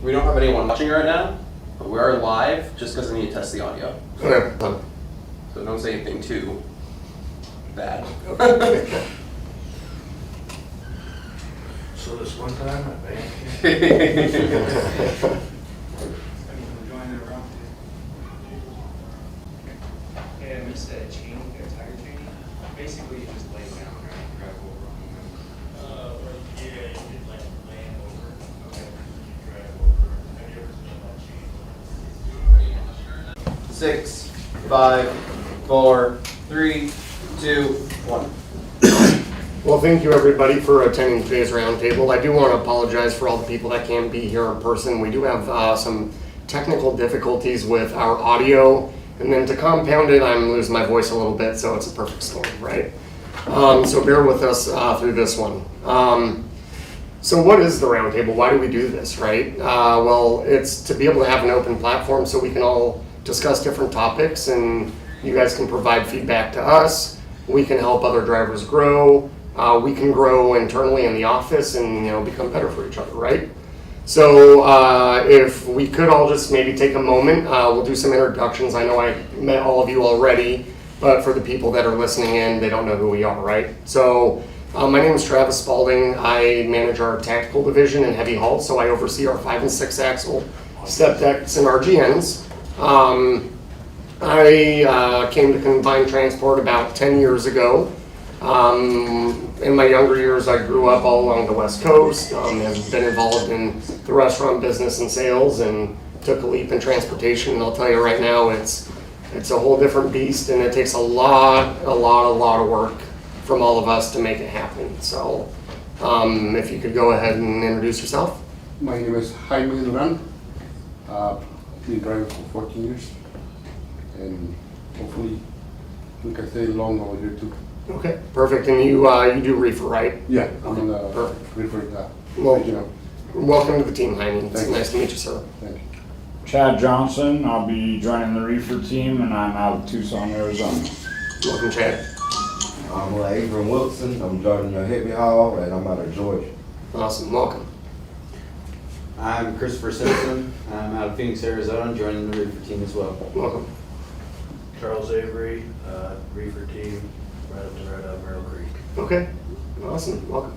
We don't have anyone watching right now, but we are live just because I need to test the audio. Okay. So don't say anything too bad. So this one time, I banned And just a chain, a tire chain. Basically, you just lay down, right? Drive over on them. Yeah, you could like land over. Okay. You drive over. Have you ever seen that chain? 6, 5, 4, 3, 2, 1. Well, thank you everybody for attending today's roundtable. I do want to apologize for all the people that can't be here in person. We do have some technical difficulties with our audio, and then to compound it, I'm losing my voice a little bit, so it's a perfect storm, right? So bear with us through this one. So what is the roundtable? Why do we do this, right? Well, it's to be able to have an open platform so we can all discuss different topics, and you guys can provide feedback to us. We can help other drivers grow. We can grow internally in the office and become better for each other, right? So if we could all just maybe take a moment, we'll do some introductions. I know I met all of you already, but for the people that are listening in, they don't know who we are, right? So my name is Travis Spaulding. I manage our tactical division in heavy haul, so I oversee our 5 and 6 axle step decks and RGNs. I came to combined transport about 10 years ago. In my younger years, I grew up all along the West Coast, have been involved in the restaurant business and sales, and took a leap in transportation. And I'll tell you right now, it's a whole different beast, and it takes a lot of work from all of us to make it happen. So if you could go ahead and introduce yourself. My name is Jaime Duran. Been driving for 14 years, and hopefully we can stay long over here too. Okay, perfect. And you do reefer, right? Yeah, I'm in the Perfect. reefer. Well, Regional. welcome to the team, Jaime. It's Thank you. nice to meet you, sir. Thank you. Chad Johnson, I'll be joining the reefer team, and I'm out of Tucson, Arizona. Welcome, Chad. I'm Abram Wilson. I'm driving your heavy haul, and I'm out of Georgia. Awesome, welcome. I'm Christopher Simpson. I'm out of Phoenix, Arizona, joining the reefer team as well. Welcome. Charles Avery, reefer team, right up to Merrill Creek. Okay, awesome, welcome.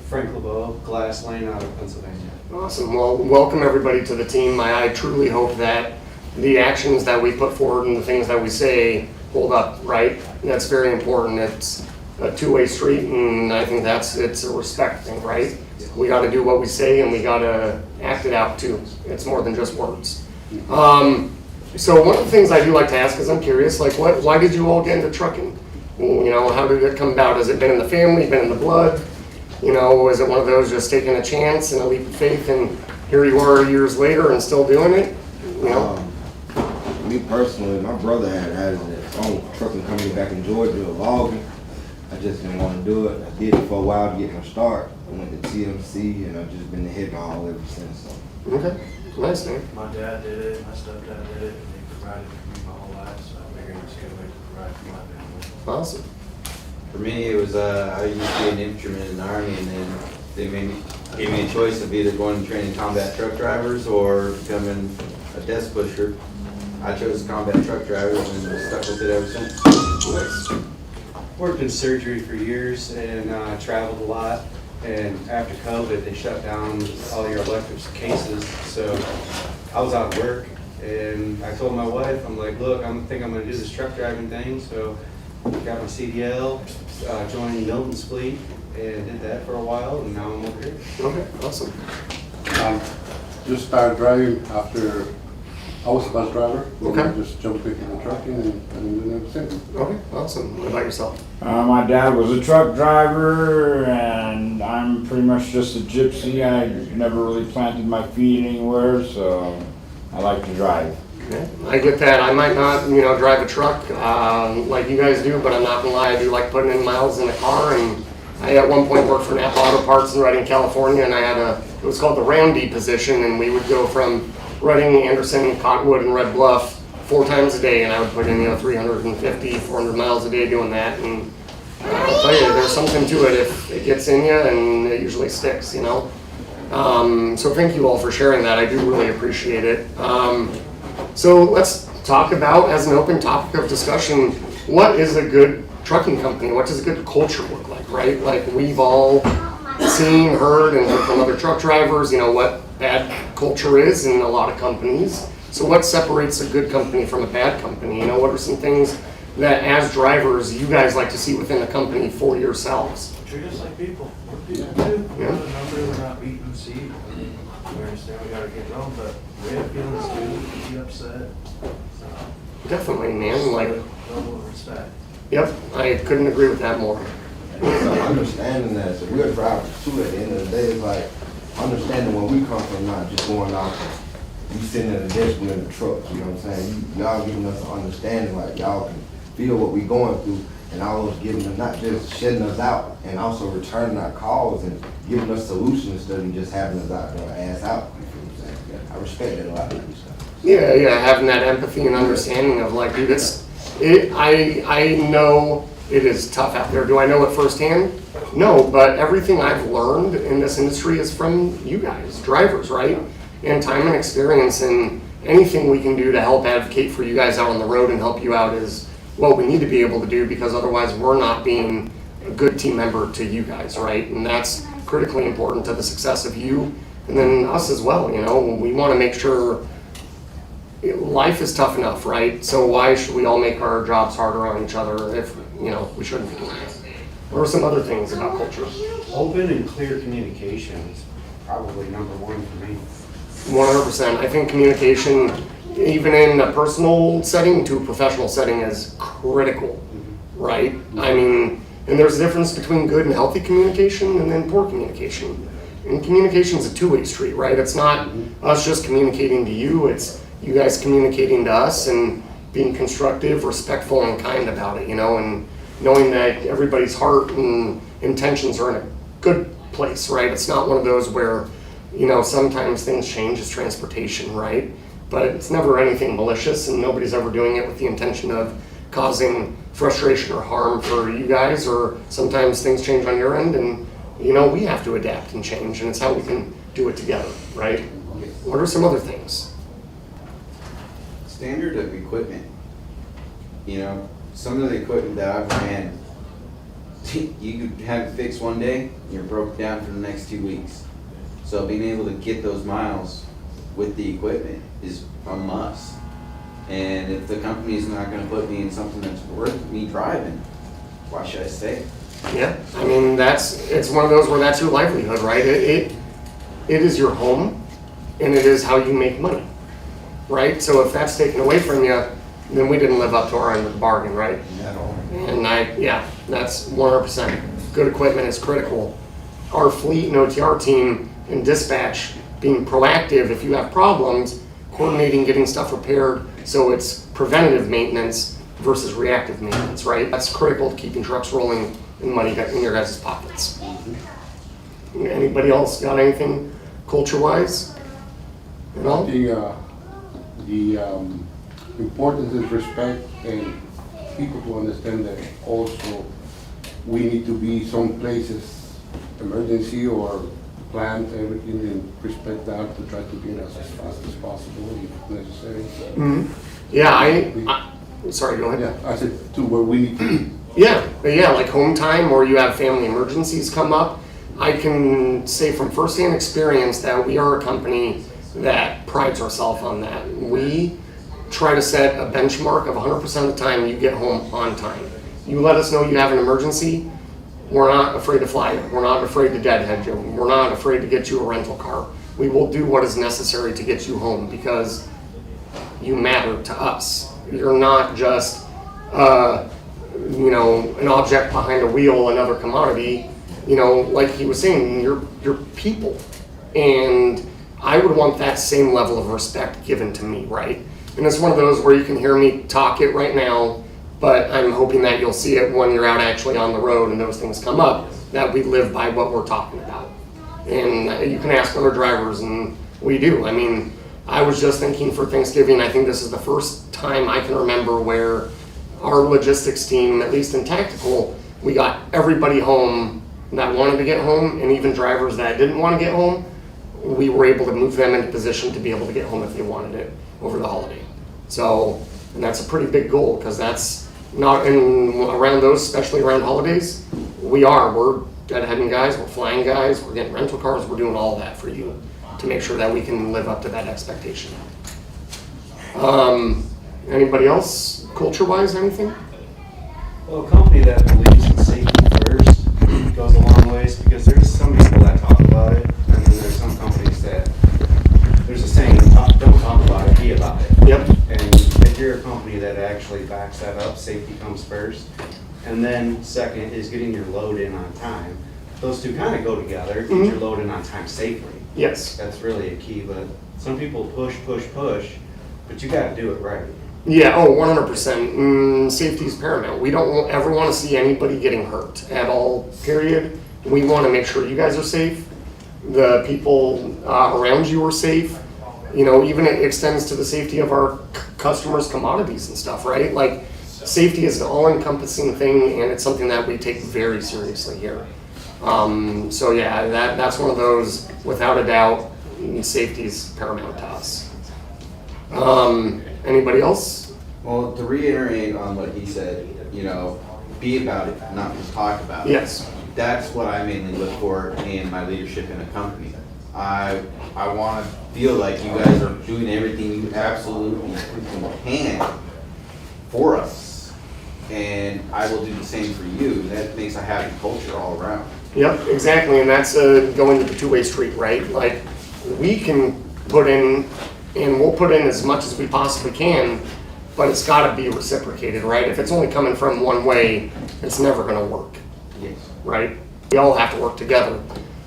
Frank LeBeau, Glass Lane out of Pennsylvania. Awesome, well, welcome everybody to the team. I truly hope that the actions that we put forward and the things that we say hold up, right? That's very important. It's a two-way street, and I think it's a respect thing, right? We gotta do what we say, and we gotta act it out too. It's more than just words. So one of the things I do like to ask is I'm curious, like why did you all get into trucking? How did it come about? Has it been in the family, been in the blood? Was it one of those just taking a chance and a leap of faith, and here you are years later and still doing it? Me personally, my brother had his own trucking company back in Georgia, logging. I just didn't want to do it. I did it for a while to get my start. I went to TMC, and I've just been the head haul ever since. So. Okay, nice, man. My dad did it, my stepdad did it, and they provided for me my whole life, so I figured it's a good way to provide for my family. Awesome. For me, it was I used to be an infantryman in the Army, and then they gave me a choice of either going and training combat truck drivers or becoming a desk pusher. I chose combat truck drivers and stuck with it ever since. Nice. Worked in surgery for years and traveled a lot. And after COVID, they shut down all your elective cases. So I was out of work, and I told my wife, I'm like, look, I think I'm going to do this truck driving thing. So got my CDL, joined Milton's fleet, and did that for a while, and now I'm over here. Okay, awesome. Just started driving after I was a bus driver. Okay. And just jumped into the trucking and I've been doing it ever since. Okay, awesome. What about yourself? My dad was a truck driver, and I'm pretty much just a gypsy. I never really planted my feet anywhere, so I like to drive. Okay. I get that. I might not, drive a truck like you guys do, but I'm not gonna lie, I do like putting in miles in a car. And I at one point worked for Napa Auto Parts in Redding, California, and I had it was called the roundy position, and we would go from Redding, Anderson, Cottonwood, and Red Bluff 4 times a day, and I would put in 350, 400 miles a day doing that. And I'll tell you, there's something to it if it gets in you, and it usually sticks. So thank you all for sharing that. I do really appreciate it. So let's talk about, as an open topic of discussion, what is a good trucking company? What does a good culture look like, right? Like we've all seen, heard, and heard from other truck drivers, what bad culture is in a lot of companies. So what separates a good company from a bad company? What are some things that as drivers you guys like to see within a company for yourselves? Treat us like people. We're people too. We're not a number, we're not beating the seat. I mean, we understand we gotta get home, but we have feelings too, we get upset. Definitely, man. Like, Level of respect. yep, I couldn't agree with that more. So understanding that, so we're drivers too at the end of the day, it's like understanding where we come from, not just going out, you sitting at a desk, we in the truck, you know what I'm saying? Y'all giving us an understanding, like y'all can feel what we going through, and always giving them, not just shedding us out, and also returning our calls and giving us solutions instead of just having us out there ass out, you feel what I'm saying? I respect that a lot. Yeah, having that empathy and understanding of like, dude, I know it is tough out there. Do I know it firsthand? No, but everything I've learned in this industry is from you guys, drivers, right? And time and experience, and anything we can do to help advocate for you guys out on the road and help you out is what we need to be able to do, because otherwise we're not being a good team member to you guys, right? And that's critically important to the success of you and then us as well. We want to make sure life is tough enough, right? So why should we all make our jobs harder on each other if, we shouldn't be doing it? What are some other things about culture? Open and clear communication is probably number one for me. 100%. I think communication, even in a personal setting to a professional setting, is critical, right? I mean, and there's a difference between good and healthy communication and then poor communication. And communication is a two-way street, right? It's not us just communicating to you, it's you guys communicating to us and being constructive, respectful, and kind about it, and knowing that everybody's heart and intentions are in a good place, right? It's not one of those where, sometimes things change as transportation, right? But it's never anything malicious, and nobody's ever doing it with the intention of causing frustration or harm for you guys, or sometimes things change on your end, and, we have to adapt and change, and it's how we can do it together, right? What are some other things? Standard of equipment. Some of the equipment that I've ran, you could have it fixed one day, and you're broke down for the next 2 weeks. So being able to get those miles with the equipment is a must. And if the company's not gonna put me in something that's worth me driving, why should I stay? Yeah, I mean, it's one of those where that's your livelihood, right? It is your home, and it is how you make money, right? So if that's taken away from you, then we didn't live up to our end of the bargain, right? And that's 100%. Good equipment is critical. Our fleet and OTR team and dispatch being proactive if you have problems, coordinating getting stuff repaired, so it's preventative maintenance versus reactive maintenance, right? That's critical to keeping trucks rolling and money in your guys' pockets. Anybody else got anything culture-wise? I think the importance is respect, and people to understand that also we need to be some places emergency or plan everything and respect that to try to get us as fast as possible if necessary. Yeah, sorry, go ahead. Yeah, I said to where we need to be. Yeah, like home time or you have family emergencies come up. I can say from firsthand experience that we are a company that prides ourselves on that. We try to set a benchmark of 100% of the time you get home on time. You let us know you have an emergency, we're not afraid to fly you. We're not afraid to deadhead you. We're not afraid to get you a rental car. We will do what is necessary to get you home because you matter to us. You're not just, an object behind a wheel, another commodity. Like he was saying, you're people. And I would want that same level of respect given to me, right? And it's one of those where you can hear me talk it right now, but I'm hoping that you'll see it when you're out actually on the road and those things come up, that we live by what we're talking about. And you can ask other drivers, and we do. I mean, I was just thinking for Thanksgiving, I think this is the first time I can remember where our logistics team, at least in tactical, we got everybody home that wanted to get home, and even drivers that didn't want to get home, we were able to move them into position to be able to get home if they wanted it over the holiday. So, and that's a pretty big goal, because that's not around those, especially around holidays, we're deadheading guys, we're flying guys, we're getting rental cars, we're doing all that for you to make sure that we can live up to that expectation. Anybody else, culture-wise, anything? Well, a company that believes in safety first goes a long ways, because there's some people that talk about it, and then there's some companies that, there's a saying, don't talk about it, be about it. Yep. And if you're a company that actually backs that up, safety comes first. And then second is getting your load in on time. Those two kind of go together, get your load in on time safely. Yes. That's really a key, but some people push, but you gotta do it right. Yeah, 100%. Safety is paramount. We don't ever want to see anybody getting hurt at all, period. We want to make sure you guys are safe, the people around you are safe. You know, even it extends to the safety of our customers' commodities and stuff, right? Like, safety is an all-encompassing thing, and it's something that we take very seriously here. So yeah, that's one of those, without a doubt, safety is paramount to us. Anybody else? Well, to reiterate on what he said, you know, be about it, not just talk about it. Yes. That's what I mainly look for in my leadership in a company. I want to feel like you guys are doing everything you absolutely can for us, and I will do the same for you. That makes a happy culture all around. Yep, exactly, and that's going to the two-way street, right? Like, we can put in, and we'll put in as much as we possibly can, but it's got to be reciprocated, right? If it's only coming from one way, it's never going to work, Yes. right? We all have to work together.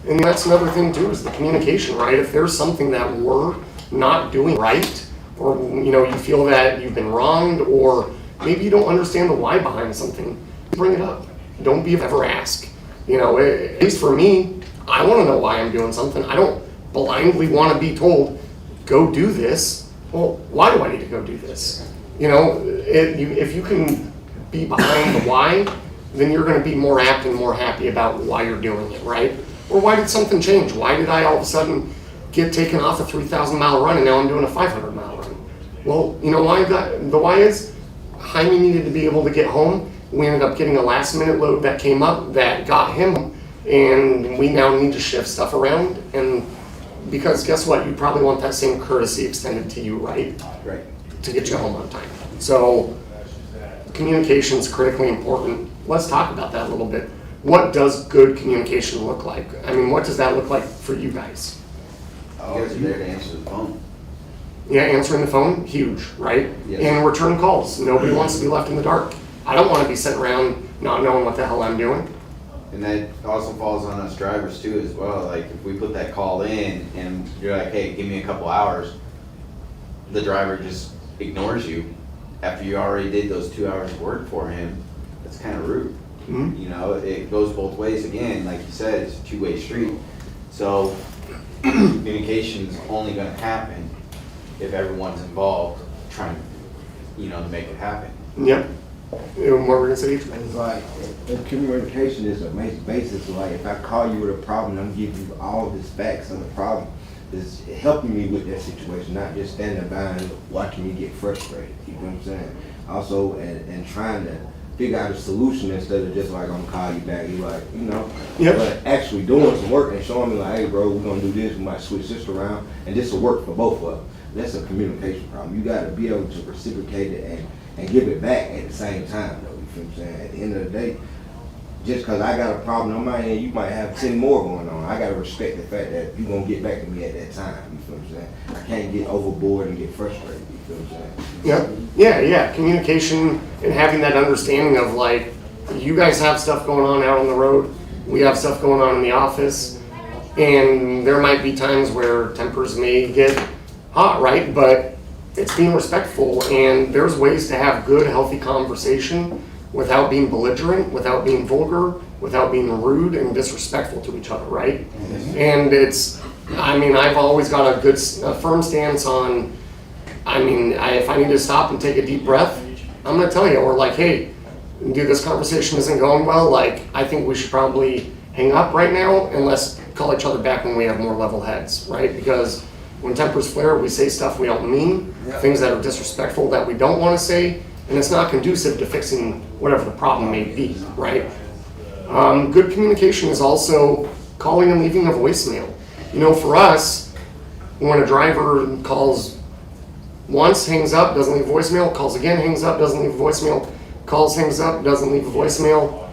And that's another thing too, is the communication, right? If there's something that we're not doing right, or you know, you feel that you've been wronged, or maybe you don't understand the why behind something, bring it up. Don't be ever ask. You know, at least for me, I want to know why I'm doing something. I don't blindly want to be told, go do this. Well, why do I need to go do this? You know, if you can be behind the why, then you're going to be more apt and more happy about why you're doing it, right? Or why did something change? Why did I all of a sudden get taken off a 3,000-mile run and now I'm doing a 500-mile run? Well, you know why the why is? Jaime needed to be able to get home. We ended up getting a last-minute load that came up that got him, and we now need to shift stuff around. And because guess what? You probably want that same courtesy extended to you, right? Right. To get you home on time. So communication is critically important. Let's talk about that a little bit. What does good communication look like? I mean, what does that look like for you guys? You guys are there to answer the phone. Yeah, answering the phone, huge, right? Yes. And return calls. Nobody wants to be left in the dark. I don't want to be sitting around not knowing what the hell I'm doing. And that also falls on us drivers too as well. Like if we put that call in and you're like, hey, give me a couple hours, the driver just ignores you after you already did those 2 hours of work for him. That's kind of rude. Mhm. You know, it goes both ways. Again, like you said, it's a two-way street. So communication is only going to happen if everyone's involved trying, you know, to make it happen. Yep. And what we're gonna say? It's like, if communication is a major basis, like if I call you with a problem, I'm giving you all the facts on the problem. It's helping me with that situation, not just standing by and watching me get frustrated. You know what I'm saying? Also, and trying to figure out a solution instead of just like, I'm gonna call you back. You like, you know, Yep. but actually doing some work and showing me like, hey bro, we're gonna do this, we might switch this around, and this will work for both of them. That's a communication problem. You gotta be able to reciprocate it and give it back at the same time though, you feel what I'm saying? At the end of the day, just cause I got a problem on my end, you might have 10 more going on. I gotta respect the fact that you're gonna get back to me at that time, you feel what I'm saying? I can't get overboard and get frustrated, you feel what I'm saying? Yep. Yeah. Communication and having that understanding of like, you guys have stuff going on out on the road. We have stuff going on in the office. And there might be times where tempers may get hot, right? But it's being respectful, and there's ways to have good, healthy conversation without being belligerent, without being vulgar, without being rude and disrespectful to each other, right? And it's, I mean, I've always got a firm stance on, I mean, if I need to stop and take a deep breath, I'm gonna tell you, or like, hey, dude, this conversation isn't going well, like, I think we should probably hang up right now unless call each other back when we have more level heads, right? Because when tempers flare, we say stuff we don't mean, things that are disrespectful that we don't want to say, and it's not conducive to fixing whatever the problem may be, right? Good communication is also calling and leaving a voicemail. You know, for us, when a driver calls once, hangs up, doesn't leave a voicemail, calls again, hangs up, doesn't leave a voicemail, calls, hangs up, doesn't leave a voicemail,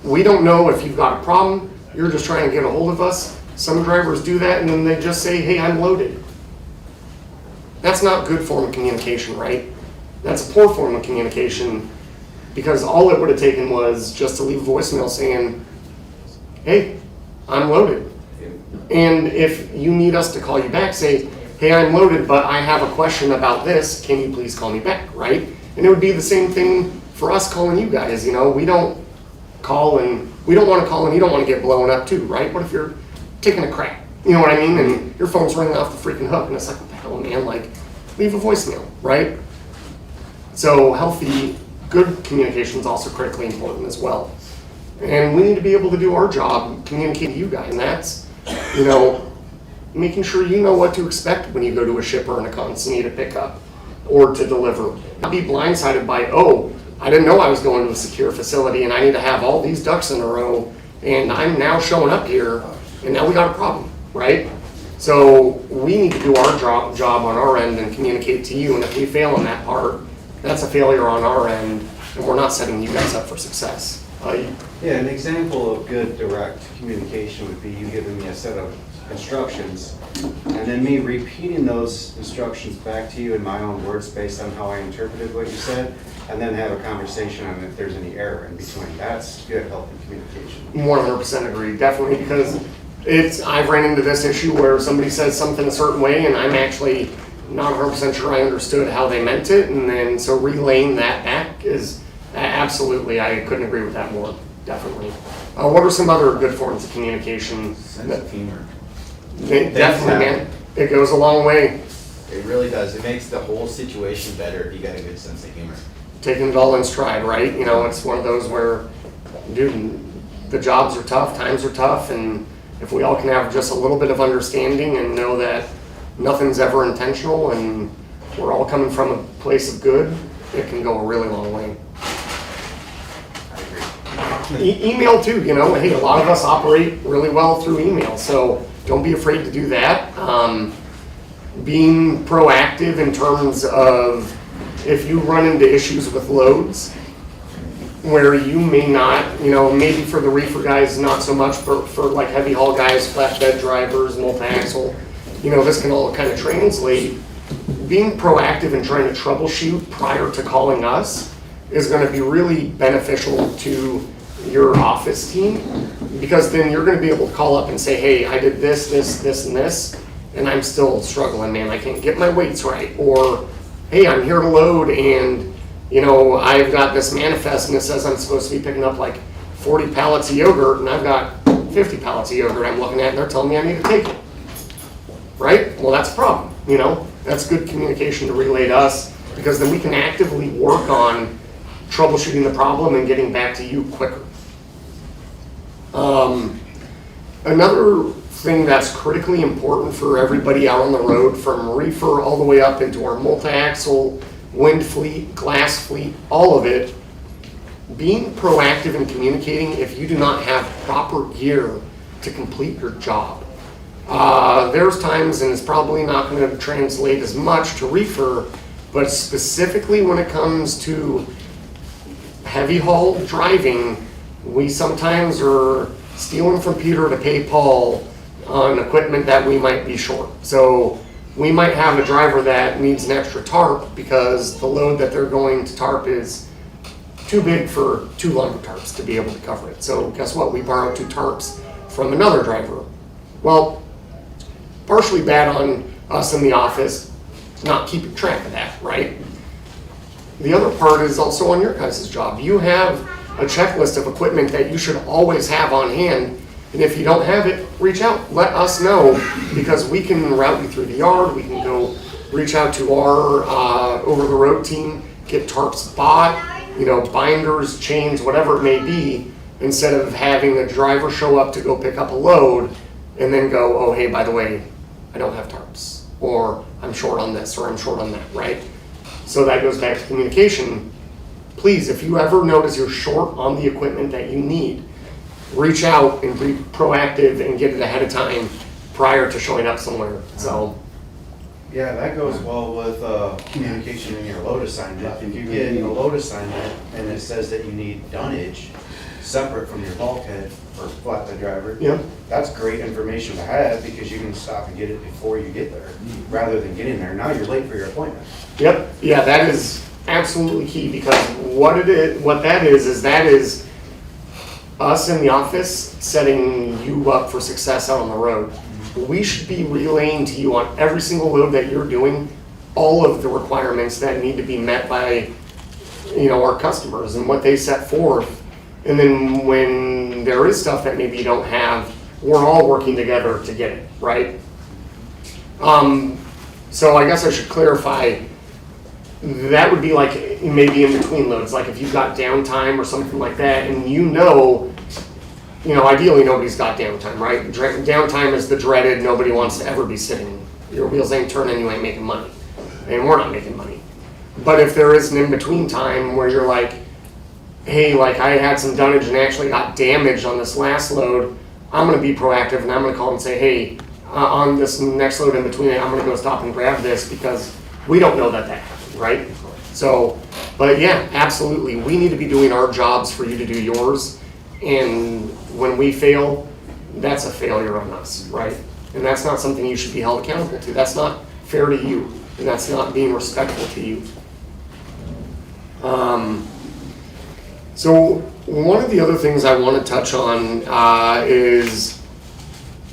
we don't know if you've got a problem, you're just trying to get a hold of us. Some drivers do that and then they just say, hey, I'm loaded. That's not good form of communication, right? That's a poor form of communication, because all it would have taken was just to leave a voicemail saying, hey, I'm loaded. And if you need us to call you back, say, hey, I'm loaded, but I have a question about this, can you please call me back, right? And it would be the same thing for us calling you guys, you know, we don't call and, we don't want to call and you don't want to get blown up too, right? What if you're taking a crap, you know what I mean? And your phone's ringing off the freaking hook and it's like, what the hell, man, like, leave a voicemail, right? So healthy, good communication is also critically important as well. And we need to be able to do our job, communicate to you guys, and that's, you know, making sure you know what to expect when you go to a shipper and a consignee to pick up or to deliver. Not be blindsided by, oh, I didn't know I was going to a secure facility and I need to have all these ducks in a row and I'm now showing up here and now we got a problem, right? So we need to do our job on our end and communicate to you, and if we fail on that part, that's a failure on our end and we're not setting you guys up for success. Yeah, an example of good direct communication would be you giving me a set of instructions and then me repeating those instructions back to you in my own words based on how I interpreted what you said, and then have a conversation on if there's any error in between. That's good, healthy communication. 100% agree, definitely, because I've ran into this issue where somebody says something a certain way and I'm actually not 100% sure I understood how they meant it, and then so relaying that back is absolutely, I couldn't agree with that more, definitely. What are some other good forms of communication? Sense of humor. Definitely, man, it goes a long way. It really does. It makes the whole situation better if you got a good sense of humor. Taking it all in stride, right? You know, it's one of those where, dude, the jobs are tough, times are tough, and if we all can have just a little bit of understanding and know that nothing's ever intentional and we're all coming from a place of good, it can go a really long way. I agree. Email too, you know, hey, a lot of us operate really well through email, so don't be afraid to do that. Being proactive in terms of if you run into issues with loads where you may not, you know, maybe for the reefer guys, not so much, but for like heavy haul guys, flatbed drivers, multi-axle, you know, this can all kind of translate. Being proactive and trying to troubleshoot prior to calling us is going to be really beneficial to your office team, because then you're going to be able to call up and say, hey, I did this, and this, and I'm still struggling, man. I can't get my weights right. Or, hey, I'm here to load and, you know, I've got this manifest and it says I'm supposed to be picking up like 40 pallets of yogurt and I've got 50 pallets of yogurt I'm looking at and they're telling me I need to take it. Right? Well, that's a problem, you know? That's good communication to relay to us, because then we can actively work on troubleshooting the problem and getting back to you quicker. Another thing that's critically important for everybody out on the road, from reefer all the way up into our multi-axle, wind fleet, glass fleet, all of it, being proactive in communicating if you do not have proper gear to complete your job. There's times, and it's probably not going to translate as much to reefer, but specifically when it comes to heavy haul driving, we sometimes are stealing from Peter to pay Paul on equipment that we might be short. So we might have a driver that needs an extra tarp because the load that they're going to tarp is too big for 2 lumber tarps to be able to cover it. So guess what? We borrowed 2 tarps from another driver. Well, partially bad on us in the office not keeping track of that, right? The other part is also on your guys' job. You have a checklist of equipment that you should always have on hand, and if you don't have it, reach out, let us know, because we can route you through the yard, we can go reach out to our over-the-road team, get tarps bought, you know, binders, chains, whatever it may be, instead of having a driver show up to go pick up a load and then go, oh, hey, by the way, I don't have tarps, or I'm short on this, or I'm short on that, right? So that goes back to communication. Please, if you ever notice you're short on the equipment that you need, reach out and be proactive and get it ahead of time prior to showing up somewhere. So, Yeah, that goes well with communication in your load assignment. If you get a load assignment and it says that you need dunnage separate from your bulkhead or flatbed driver, yeah. that's great information to have because you can stop and get it before you get there, rather than getting there. Now you're late for your appointment. Yep, yeah, that is absolutely key, because what that is us in the office setting you up for success out on the road. We should be relaying to you on every single load that you're doing, all of the requirements that need to be met by, our customers and what they set forth. And then when there is stuff that maybe you don't have, we're all working together to get it, right? So I guess I should clarify, that would be like maybe in between loads, like if you've got downtime or something like that, and ideally nobody's got downtime, right? Downtime is the dreaded, nobody wants to ever be sitting. Your wheels ain't turning, you ain't making money. And we're not making money. But if there is an in-between time where you're like, hey, like I had some dunnage and actually got damaged on this last load, I'm gonna be proactive and I'm gonna call and say, hey, on this next load in between it, I'm gonna go stop and grab this, because we don't know that happened, right? So, but yeah, absolutely, we need to be doing our jobs for you to do yours. And when we fail, that's a failure on us, right? And that's not something you should be held accountable to. That's not fair to you, and that's not being respectful to you. So one of the other things I want to touch on is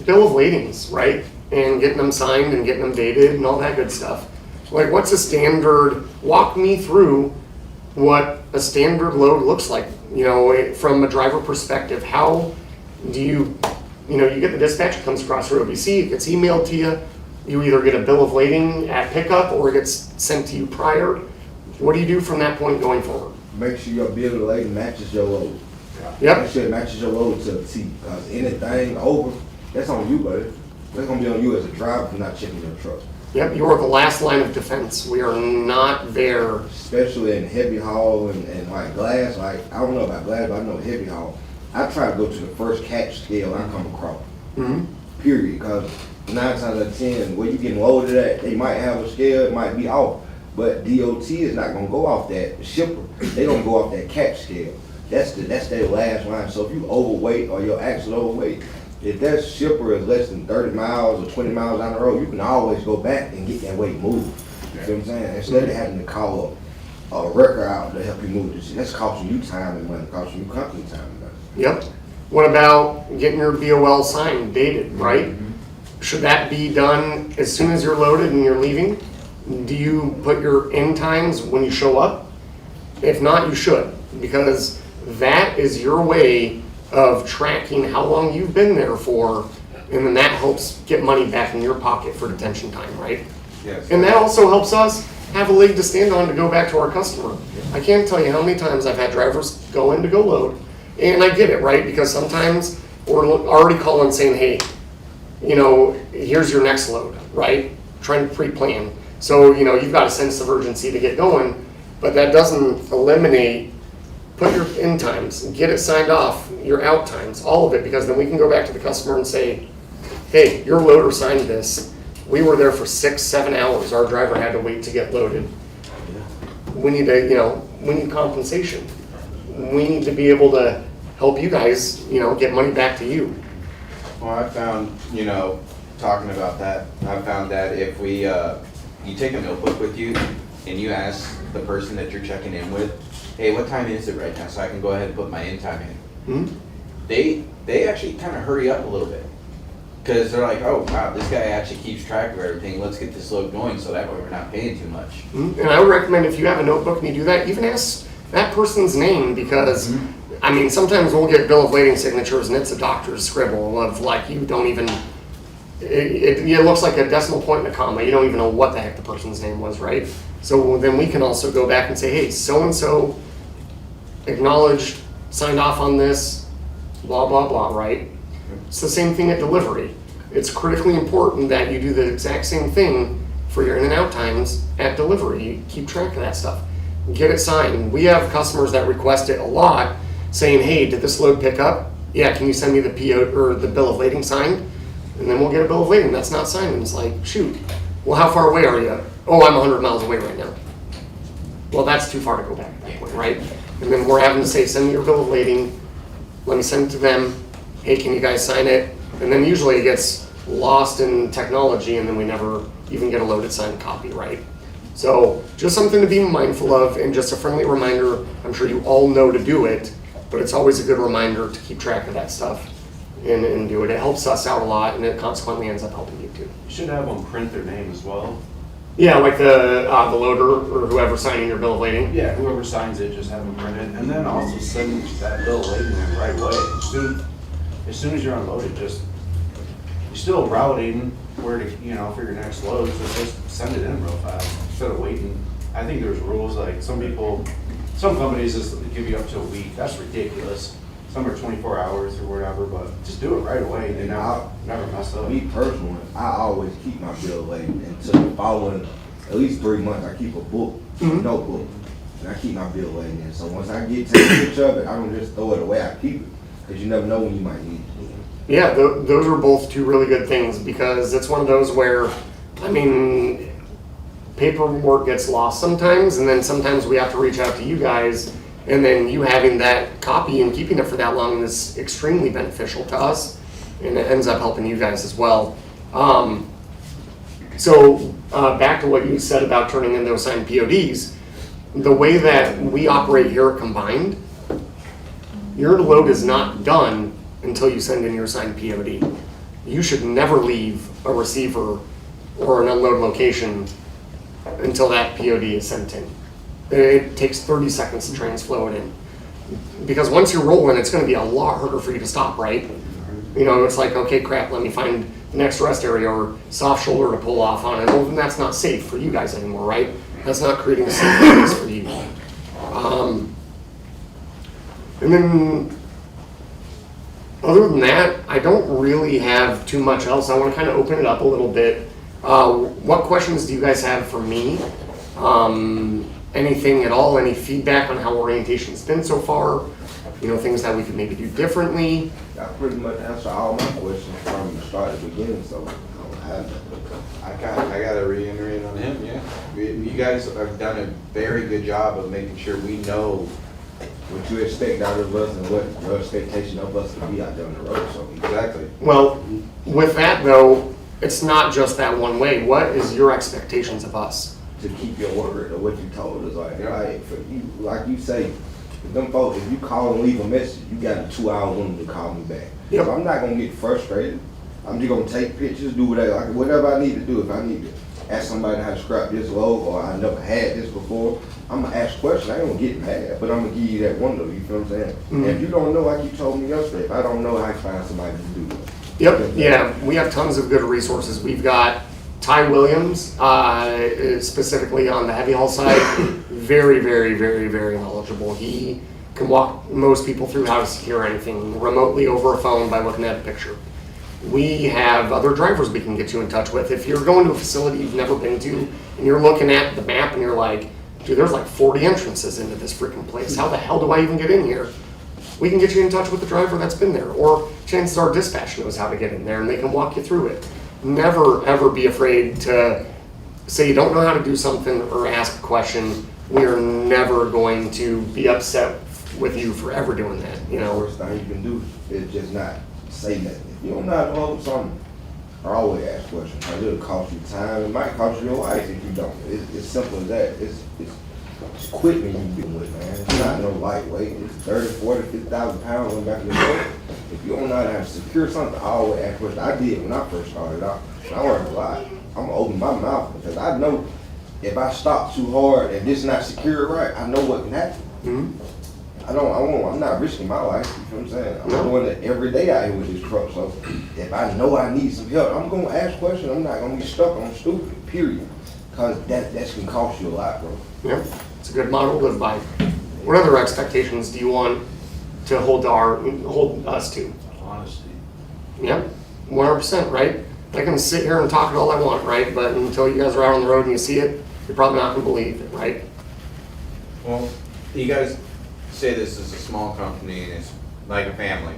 bill of ladings, right? And getting them signed and getting them dated and all that good stuff. Like, what's a standard? Walk me through what a standard load looks like, from a driver perspective. How do you get the dispatch, it comes across your OBC, it gets emailed to you. You either get a bill of lading at pickup or it gets sent to you prior. What do you do from that point going forward? Make sure your bill of lading matches your load. Yep. Make sure it matches your load to the T. Because anything over, that's on you, buddy. That's gonna be on you as a driver for not checking your truck. Yep, you are the last line of defense. We are not there. Especially in heavy haul and like glass. Like, I don't know about glass, but I know heavy haul. I try to go to the first catch scale I come across. Mm-hmm. Period. Because 9 times out of 10, where you getting loaded at, they might have a scale, it might be off. But DOT is not gonna go off that. The shipper, they don't go off that catch scale. That's their last line. So if you overweight or your axle overweight, if that shipper is less than 30 miles or 20 miles down the road, you can always go back and get that weight moved. You see what I'm saying? Instead of having to call a wrecker out to help you move this shit, that's costing you time and money, costing you company time and money. Yep. What about getting your BOL signed, dated, right? Mm-hmm. Should that be done as soon as you're loaded and you're leaving? Do you put your end times when you show up? If not, you should, because that is your way of tracking how long you've been there for, and then that helps get money back in your pocket for detention time, right? Yes. And that also helps us have a leg to stand on to go back to our customer. I can't tell you how many times I've had drivers go in to go load, and I get it, right? Because sometimes we're already calling saying, hey, here's your next load, right? Trying to pre-plan. So, you've got a sense of urgency to get going, but that doesn't eliminate, put your in times, get it signed off, your out times, all of it, because then we can go back to the customer and say, hey, your loader signed this. We were there for 6-7 hours. Our driver had to wait to get loaded. We need we need compensation. We need to be able to help you guys, get money back to you. Well, I found, talking about that, I found that if we, you take a notebook with you and you ask the person that you're checking in with, hey, what time is it right now? So I can go ahead and put my end time in. Mm-hmm. They actually kind of hurry up a little bit. Because they're like, oh, wow, this guy actually keeps track of everything. Let's get this load going so that way we're not paying too much. Mm-hmm. And I would recommend, if you have a notebook and you do that, even ask that person's name, because, sometimes we'll get bill of lading signatures and it's a doctor's scribble of like, you don't even, it looks like a decimal point and a comma. You don't even know what the heck the person's name was, right? So then we can also go back and say, hey, so-and-so acknowledged, signed off on this, blah, blah, blah, right? It's the same thing at delivery. it's critically important that you do the exact same thing for your in and out times at delivery. You keep track of that stuff. Get it signed. We have customers that request it a lot, saying, hey, did this load pick up? Yeah, can you send me the PO or the bill of lading signed? And then we'll get a bill of lading that's not signed. And it's like, shoot, well, how far away are you? Oh, I'm 100 miles away right now. Well, that's too far to go back at that point, right? And then we're having to say, send me your bill of lading. Let me send it to them. Hey, can you guys sign it? And then usually it gets lost in technology, and then we never even get a loaded signed copy, right? So just something to be mindful of, and just a friendly reminder. I'm sure you all know to do it, but it's always a good reminder to keep track of that stuff and do it. It helps us out a lot, and it consequently ends up helping you too. You should have them print their name as well. Yeah, like the loader or whoever signing your bill of lading. Yeah, whoever signs it, just have them print it, and then also send that bill of lading in right away. As soon as you're unloaded, you're still routing where to, for your next load, so just send it in real fast instead of waiting. I think there's rules, like some companies just give you up to a week. That's ridiculous. Some are 24 hours or whatever, but just do it right away and never mess up. Me personally, I always keep my bill of lading until the following at least 3 months. I keep a book, notebook, and I keep my bill of lading in. So once I get to the picture of it, I don't just throw it away. I keep it because you never know when you might need it. Yeah, those are both two really good things, because it's one of those where, paperwork gets lost sometimes, and then sometimes we have to reach out to you guys, and then you having that copy and keeping it for that long is extremely beneficial to us, and it ends up helping you guys as well. So back to what you said about turning in those signed PODs, the way that we operate here at Combined, your load is not done until you send in your signed POD. You should never leave a receiver or an unload location until that POD is sent in. It takes 30 seconds to transflow it in. Because once you're rolling, it's going to be a lot harder for you to stop, right? It's like, okay, crap, let me find the next rest area or soft shoulder to pull off on. And well, then that's not safe for you guys anymore, right? That's not creating a safe place for you. And then, other than that, I don't really have too much else. I want to kind of open it up a little bit. What questions do you guys have for me? Anything at all? Any feedback on how orientation's been so far? Things that we could maybe do differently? I pretty much answered all my questions from the start to the beginning, so I don't have that. I gotta reiterate on him, yeah. You guys have done a very good job of making sure we know What you expect out of us and what your expectation of us to be out there on the road, so exactly. Well, with that though, it's not just that one way. What is your expectations of us? to keep your word or what you told us, for you, like you say, them folks, if you call and leave a message, you got a 2-hour window to call me back. Yep. So I'm not gonna get frustrated. I'm just gonna take pictures, do whatever I need to do. If I need to ask somebody how to scrap this load, or I never had this before, I'm gonna ask questions. I ain't gonna get mad, but I'm gonna give you that window. You feel what I'm saying? Mm-hmm. And if you don't know, like you told me yesterday, if I don't know, I can find somebody to do it. Yep, yeah, we have tons of good resources. We've got Ty Williams, specifically on the heavy haul side, very, very, very, very knowledgeable. He can walk most people through how to secure anything remotely over a phone by looking at a picture. We have other drivers we can get you in touch with. If you're going to a facility you've never been to and you're looking at the map and you're like, dude, there's like 40 entrances into this freaking place. How the hell do I even get in here? We can get you in touch with the driver that's been there, or chances are dispatch knows how to get in there and they can walk you through it. Never, ever be afraid to say you don't know how to do something or ask a question. We are never going to be upset with you for ever doing that, you The know. worst thing you can do is just not say nothing. If you don't know how to hold something, I always ask questions. It'll cost you time. It might cost you your life if you don't. It's simple as that. It's equipment you're dealing with, man. It's not no lightweight. It's 30, 40, 50,000 pounds on the back of the boat. If you don't know how to secure something, I always ask questions. I did when I first started out. I learned a lot. I'm gonna open my mouth because I know if I stop too hard and this not secure right, I know what can happen. Mm-hmm. I'm not risking my life, you know what I'm saying? I'm doing it every day out here with this truck, so if I know I need some help, I'm gonna ask questions. I'm not gonna be stuck on stupid, period. Cause that's gonna cost you a lot, bro. Yeah, it's a good model to live by. What other expectations do you want to hold us to? Honesty. Yeah, 100%, right? I can sit here and talk it all I want, right? But until you guys are out on the road and you see it, you're probably not gonna believe it, right? Well, you guys say this is a small company and it's like a family,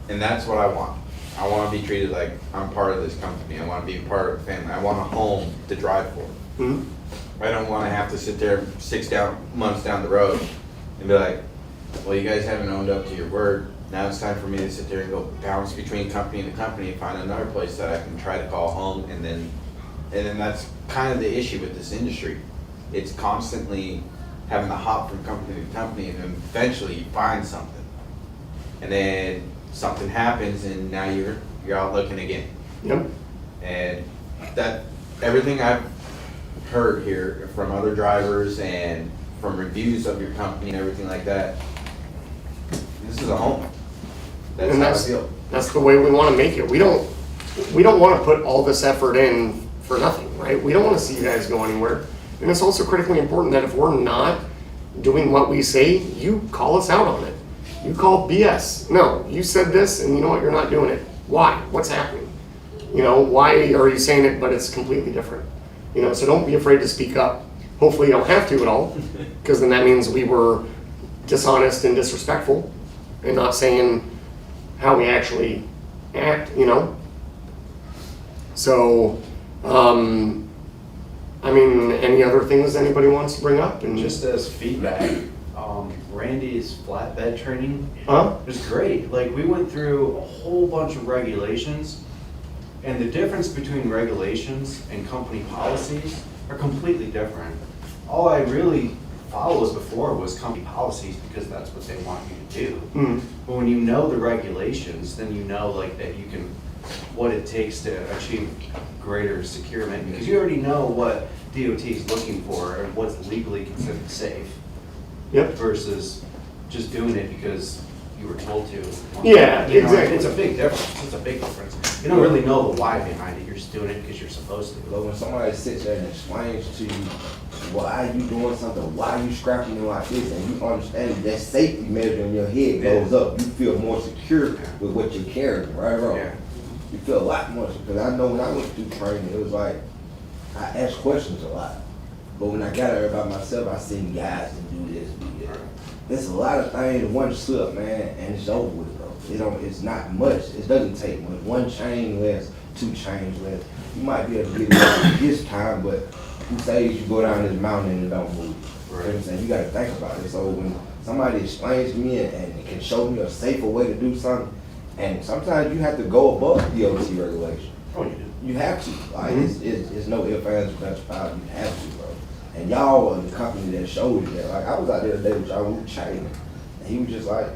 and that's what I want. I want to be treated like I'm part of this company. I want to be part of the family. I want a home to drive for. Mhm. I don't want to have to sit there 6 months down the road and be like, well, you guys haven't owned up to your word. Now it's time for me to sit there and go bounce between company to company and find another place that I can try to call home. And then that's kind of the issue with this industry. It's constantly having to hop from company to company, and then eventually you find something. And then something happens and now you're out looking again. Yep. And that, everything I've heard here from other drivers and from reviews of your company and everything like that, this is a home. That's And how I feel. that's the way we want to make it. We don't want to put all this effort in for nothing, right? We don't want to see you guys go anywhere. And it's also critically important that if we're not doing what we say, you call us out on it. You call BS. No, you said this, and you know what? You're not doing it. Why? What's happening? You know, why are you saying it, but it's completely different? You know, so don't be afraid to speak up. Hopefully you don't have to at all, because then that means we were dishonest and disrespectful and not saying how we actually act, you know? So, I mean, any other things anybody wants to bring up? And Just as feedback, Randy's flatbed training Huh? was great. Like, we went through a whole bunch of regulations, and the difference between regulations and company policies are completely different. All I really followed before was company policies because that's what they want you to do. Mhm. But when you know the regulations, then you know like that you can, what it takes to achieve greater securement, because you already know what DOT is looking for and what's legally considered safe Yep. versus just doing it because you were told to. Yeah, You know, exactly. It's a big difference. It's a big difference. You don't really know the why behind it. You're just doing it because you're supposed to. But when somebody sits there and explains to you why you doing something, why you scrapping it like this, and you understand that safety measure in your head goes up, you feel more secure with what you're carrying, right or wrong. Yeah. You feel a lot more, because I know when I went through training, it was like, I asked questions a lot. But when I got there by myself, I seen guys that do this, do that. There's a lot of things, one slip, man, and it's over with, bro. It's not much, it doesn't take much. One chain less, 2 chains less. You might be able to get it this time, but who says you go down this mountain and it don't move? You know what I'm saying? You gotta think about it. So when somebody explains to me and can show me a safer way to do something, and sometimes you have to go above DOT regulation. Oh, you do. You have to. Like, it's no ifs, ands, or buts about it. You have to, bro. And y'all are the company that showed you that. Like, I was out there today with y'all, we were chatting, and he was just like,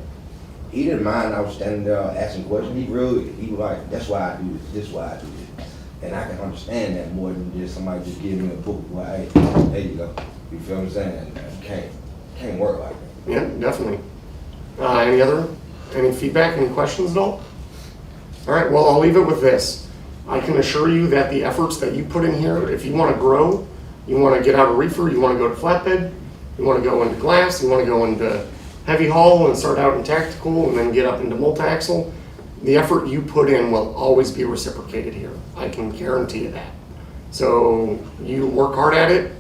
he didn't mind I was standing there asking questions. He was like, that's why I do this, this is why I do this. And I can understand that more than just somebody just giving me a book, like, hey, there you go. You feel what I'm saying? And can't work like that. Yeah, definitely. Any feedback, any questions at all? All right, well, I'll leave it with this. I can assure you that the efforts that you put in here, if you want to grow, you want to get out of reefer, you want to go to flatbed, you want to go into glass, you want to go into heavy haul and start out in tactical and then get up into multi-axle, the effort you put in will always be reciprocated here. I can guarantee you that. So you work hard at it,